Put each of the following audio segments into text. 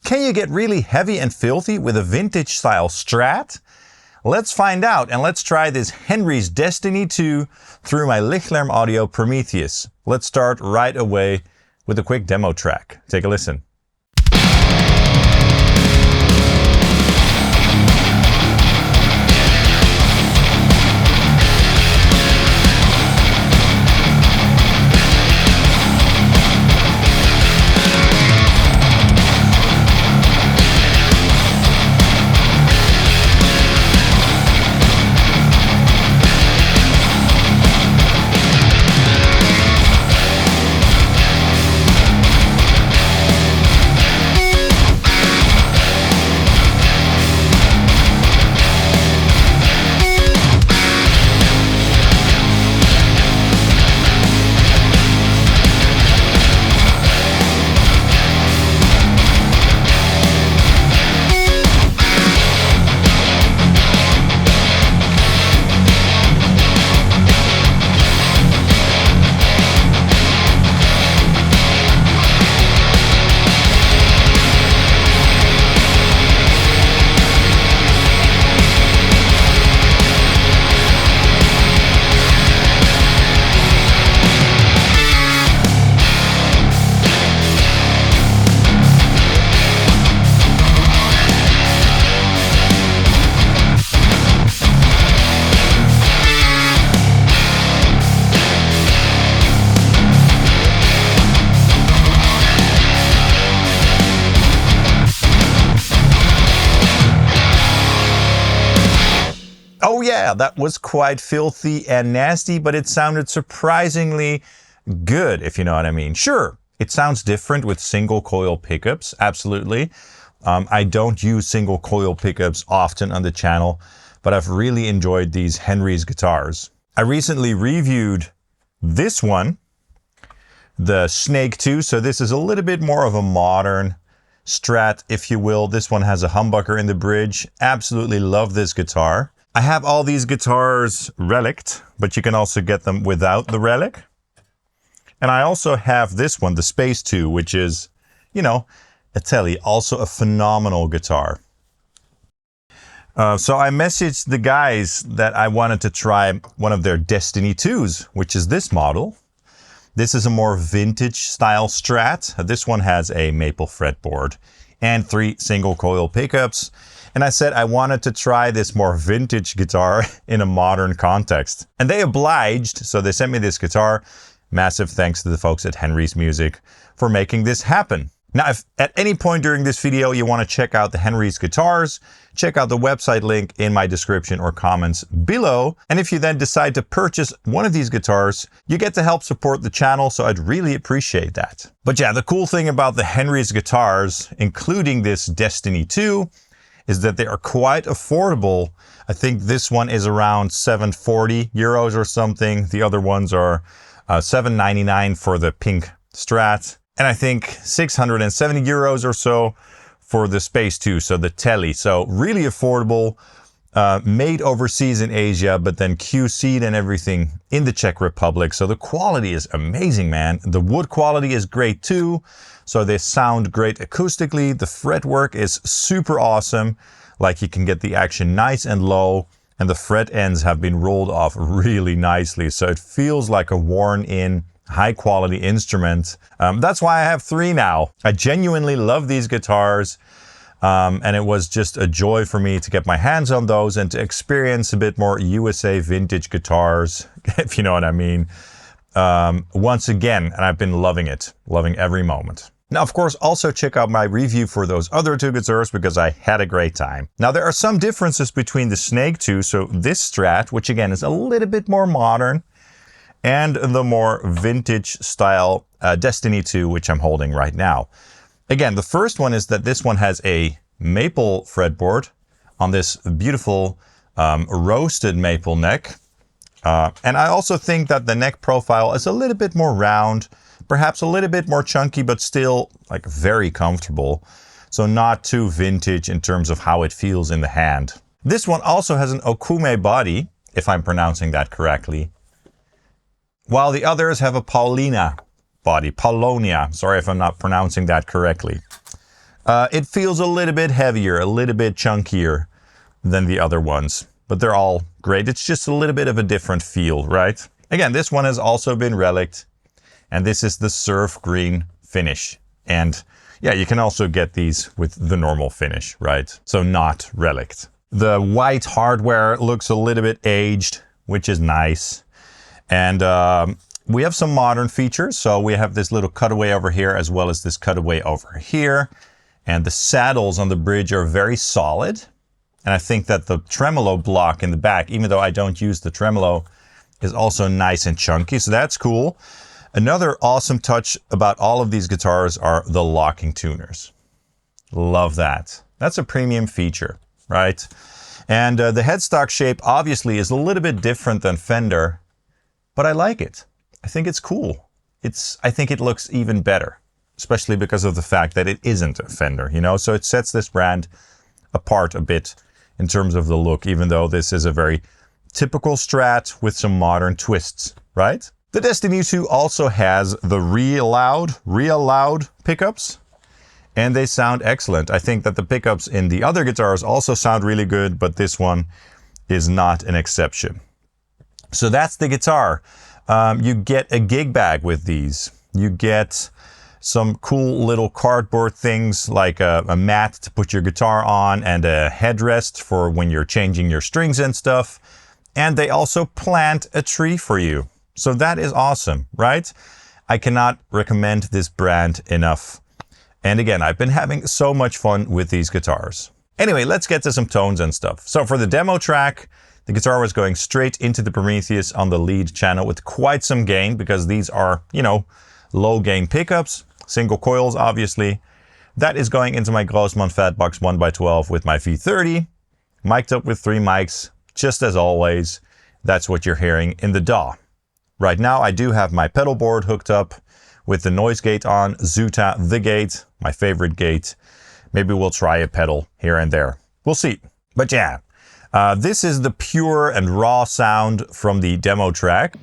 Can you get really heavy and filthy with a vintage style Strat? Let's find out, and let's try this Henry's Destiny 2 through my Lichtlaerm Audio Prometheus. Let's start right away with a quick demo track. Take a listen. Oh yeah, that was quite filthy and nasty, but it sounded surprisingly good, if you know what I mean. Sure, it sounds different with single coil pickups, absolutely. I don't use single coil pickups often on the channel, but I've really enjoyed these Henry's guitars. I recently reviewed this one, the Snake 2, so this is a little bit more of a modern Strat, if you will. This one has a humbucker in the bridge. Absolutely love this guitar. I have all these guitars relicked, but you can also get them without the relic. And I also have this one, the Space 2, which is, you know, a telly, also a phenomenal guitar. So I messaged the guys that I wanted to try one of their Destiny 2s, which is this model. This is a more vintage style Strat. This one has a maple fretboard and 3 single coil pickups. And I said I wanted to try this more vintage guitar in a modern context. And they obliged, so they sent me this guitar. Massive thanks to the folks at Henry's Music for making this happen. Now, if at any point during this video you want to check out the Henry's guitars, check out the website link in my description or comments below. And if you then decide to purchase one of these guitars, you get to help support the channel, so I'd really appreciate that. But yeah, the cool thing about the Henry's guitars, including this Destiny 2, is that they are quite affordable. I think this one is around 740 euros or something. The other ones are 799 for the pink Strat. And I think 670 euros or so for the Space 2, so the telly. So really affordable, made overseas in Asia, but then QC'd and everything in the Czech Republic. So the quality is amazing, man. The wood quality is great too. So they sound great acoustically. The fretwork is super awesome. Like you can get the action nice and low, and the fret ends have been rolled off really nicely. So it feels like a worn in high quality instrument. That's why I have 3 now. I genuinely love these guitars. And it was just a joy for me to get my hands on those and to experience a bit more USA vintage guitars, if you know what I mean. Once again, and I've been loving it, loving every moment. Now, of course, also check out my review for those other 2 guitars because I had a great time. Now, there are some differences between the Snake 2, so this Strat, which again is a little bit more modern, and the more vintage style Destiny 2, which I'm holding right now. Again, the first one is that this one has a maple fretboard on this beautiful roasted maple neck. And I also think that the neck profile is a little bit more round, perhaps a little bit more chunky, but still like very comfortable. So not too vintage in terms of how it feels in the hand. This one also has an Okume body, if I'm pronouncing that correctly, while the others have a Paulina body. Paulonia, sorry if I'm not pronouncing that correctly. It feels a little bit heavier, a little bit chunkier than the other ones, but they're all great. It's just a little bit of a different feel, right? Again, this one has also been relicked, and this is the surf green finish. And yeah, you can also get these with the normal finish, right? So not relicked. The white hardware looks a little bit aged, which is nice. And we have some modern features. So we have this little cutaway over here, as well as this cutaway over here. And the saddles on the bridge are very solid. And I think that the tremolo block in the back, even though I don't use the tremolo, is also nice and chunky. So that's cool. Another awesome touch about all of these guitars are the locking tuners. Love that. That's a premium feature, right? And the headstock shape obviously is a little bit different than Fender, but I like it. I think it's cool. I think it looks even better, especially because of the fact that it isn't a Fender, you know? So it sets this brand apart a bit in terms of the look, even though this is a very typical Strat with some modern twists, right? The Destiny 2 also has the real loud pickups, and they sound excellent. I think that the pickups in the other guitars also sound really good, but this one is not an exception. So that's the guitar. You get a gig bag with these. You get some cool little cardboard things like a mat to put your guitar on and a headrest for when you're changing your strings and stuff. And they also plant a tree for you. So that is awesome, right? I cannot recommend this brand enough. And again, I've been having so much fun with these guitars. Anyway, let's get to some tones and stuff. So for the demo track, the guitar was going straight into the Prometheus on the lead channel with quite some gain, because these are, you know, low gain pickups, single coils obviously. That is going into my Grossmann Fatbox 1x12 with my V30, mic'd up with 3 mics, just as always. That's what you're hearing in the DAW. Right now I do have my pedal board hooked up with the noise gate on, Zuta The Gate, my favorite gate. Maybe we'll try a pedal here and there. We'll see. But yeah, this is the pure and raw sound from the demo track.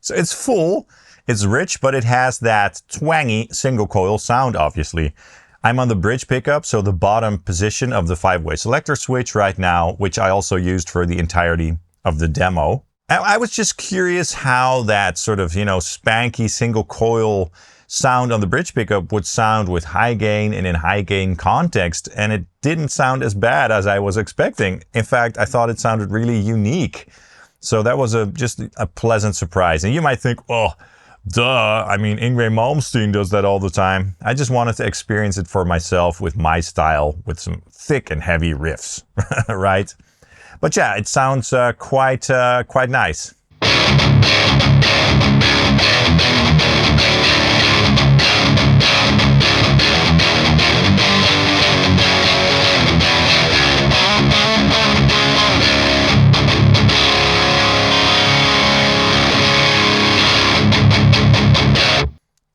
So it's full, it's rich, but it has that twangy single coil sound, obviously. I'm on the bridge pickup, so the bottom position of the 5-way selector switch right now, which I also used for the entirety of the demo. I was just curious how that sort of, you know, spanky single coil sound on the bridge pickup would sound with high gain and in high gain context, and it didn't sound as bad as I was expecting. In fact, I thought it sounded really unique. So that was just a pleasant surprise. And you might think, oh, duh, I mean, Yngwie Malmsteen does that all the time. I just wanted to experience it for myself with my style, with some thick and heavy riffs, right? But yeah, it sounds quite nice.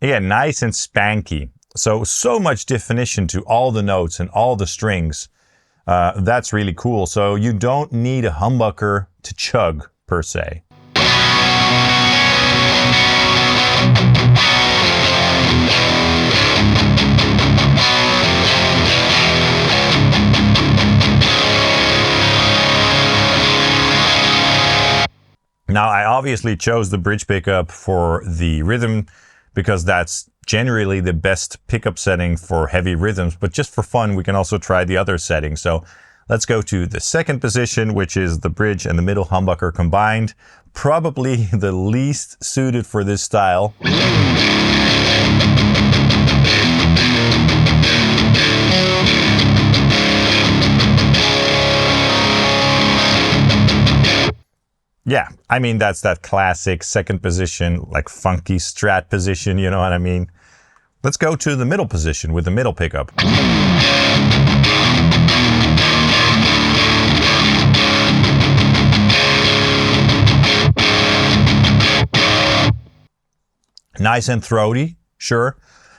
Again, nice and spanky. So much definition to all the notes and all the strings. That's really cool. So you don't need a humbucker to chug, per se. Now, I obviously chose the bridge pickup for the rhythm because that's generally the best pickup setting for heavy rhythms, but just for fun, we can also try the other settings. So let's go to the second position, which is the bridge and the middle humbucker combined. Probably the least suited for this style. Yeah, I mean, that's that classic second position, like funky Strat position, you know what I mean? Let's go to the middle position with the middle pickup. Nice and throaty, sure.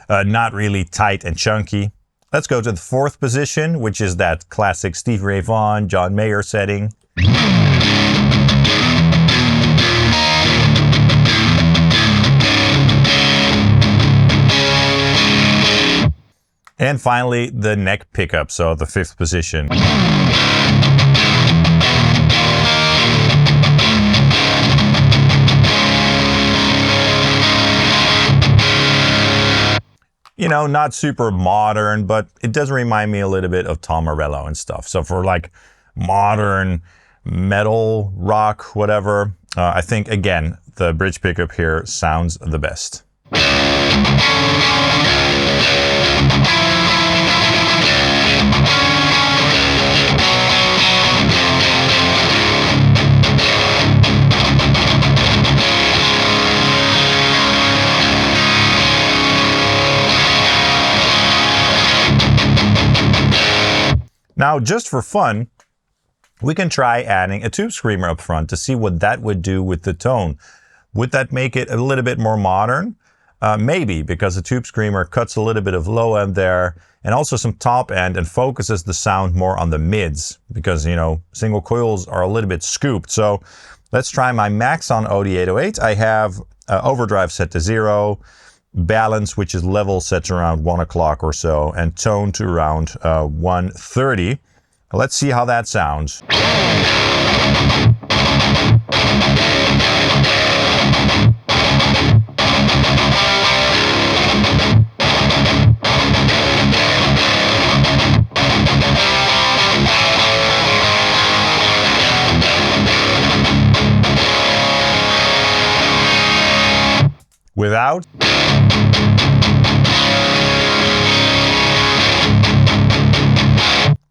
Not really tight and chunky. Let's go to the fourth position, which is that classic Stevie Ray Vaughan, John Mayer setting. And finally, the neck pickup, so the fifth position. You know, not super modern, but it does remind me a little bit of Tom Morello and stuff. So for like modern metal, rock, whatever, I think, again, the bridge pickup here sounds the best. Now, just for fun, we can try adding a tube screamer up front to see what that would do with the tone. Would that make it a little bit more modern? Maybe, because the tube screamer cuts a little bit of low end there and also some top end and focuses the sound more on the mids because, you know, single coils are a little bit scooped. So let's try my Maxxon OD808. I have overdrive set to 0, balance, which is level, set to around 1 o'clock or so, and tone to around 130. Let's see how that sounds. Without.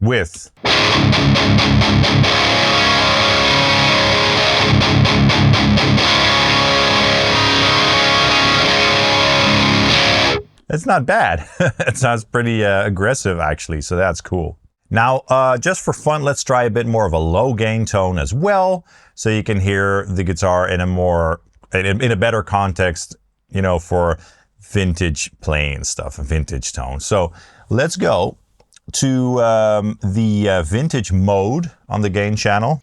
With. It's not bad. It sounds pretty aggressive actually, so that's cool. Now, just for fun, let's try a bit more of a low gain tone as well, so you can hear the guitar in a better context, you know, for vintage playing and stuff, a vintage tone. So let's go to the vintage mode on the gain channel,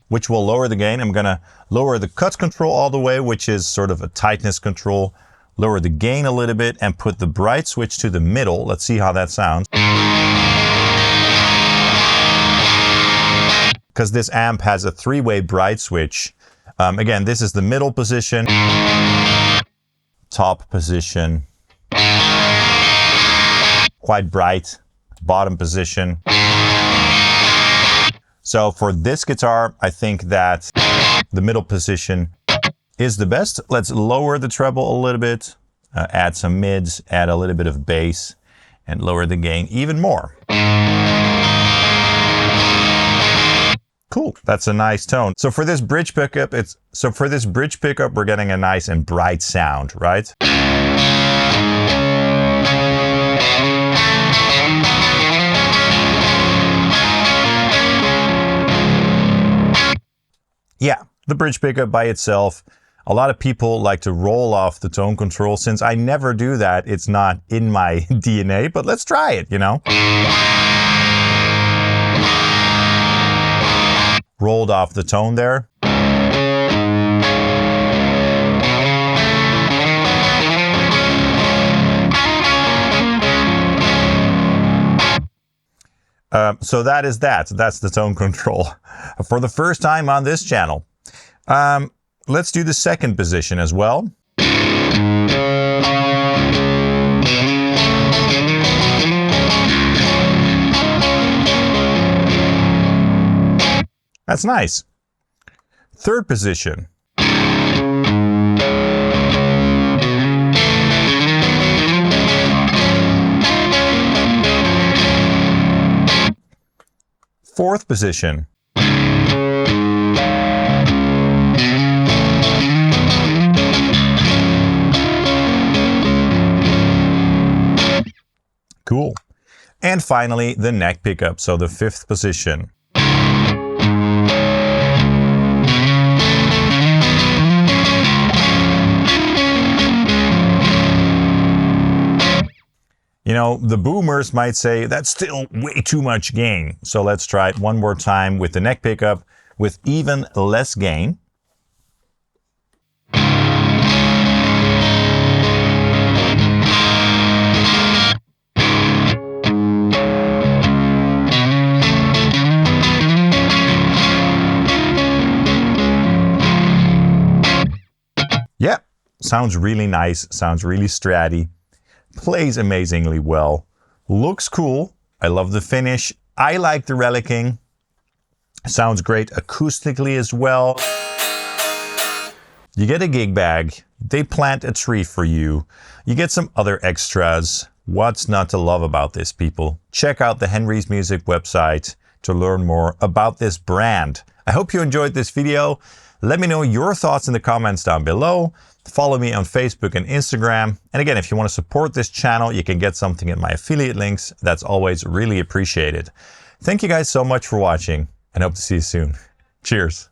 which will lower the gain. I'm gonna lower the cut control all the way, which is sort of a tightness control, lower the gain a little bit and put the bright switch to the middle. Let's see how that sounds. Because this amp has a 3-way bright switch. Again, this is the middle position, top position, quite bright, bottom position. So for this guitar, I think that the middle position is the best. Let's lower the treble a little bit, add some mids, add a little bit of bass, and lower the gain even more. Cool, that's a nice tone. So for this bridge pickup, we're getting a nice and bright sound, right? Yeah, the bridge pickup by itself. A lot of people like to roll off the tone control. Since I never do that, it's not in my DNA, but let's try it, you know? Rolled off the tone there. So that is that. That's the tone control for the first time on this channel. Let's do the second position as well. That's nice. Third position. Fourth position. Cool. And finally, the neck pickup, so the fifth position. You know, the boomers might say that's still way too much gain. So let's try it one more time with the neck pickup with even less gain. Yeah, sounds really nice, sounds really stratty, plays amazingly well, looks cool. I love the finish. I like the relicking. Sounds great acoustically as well. You get a gig bag, they plant a tree for you, you get some other extras. What's not to love about this, people? Check out the Henry's Music website to learn more about this brand. I hope you enjoyed this video. Let me know your thoughts in the comments down below. Follow me on Facebook and Instagram. And again, if you want to support this channel, you can get something in my affiliate links. That's always really appreciated. Thank you guys so much for watching and hope to see you soon. Cheers.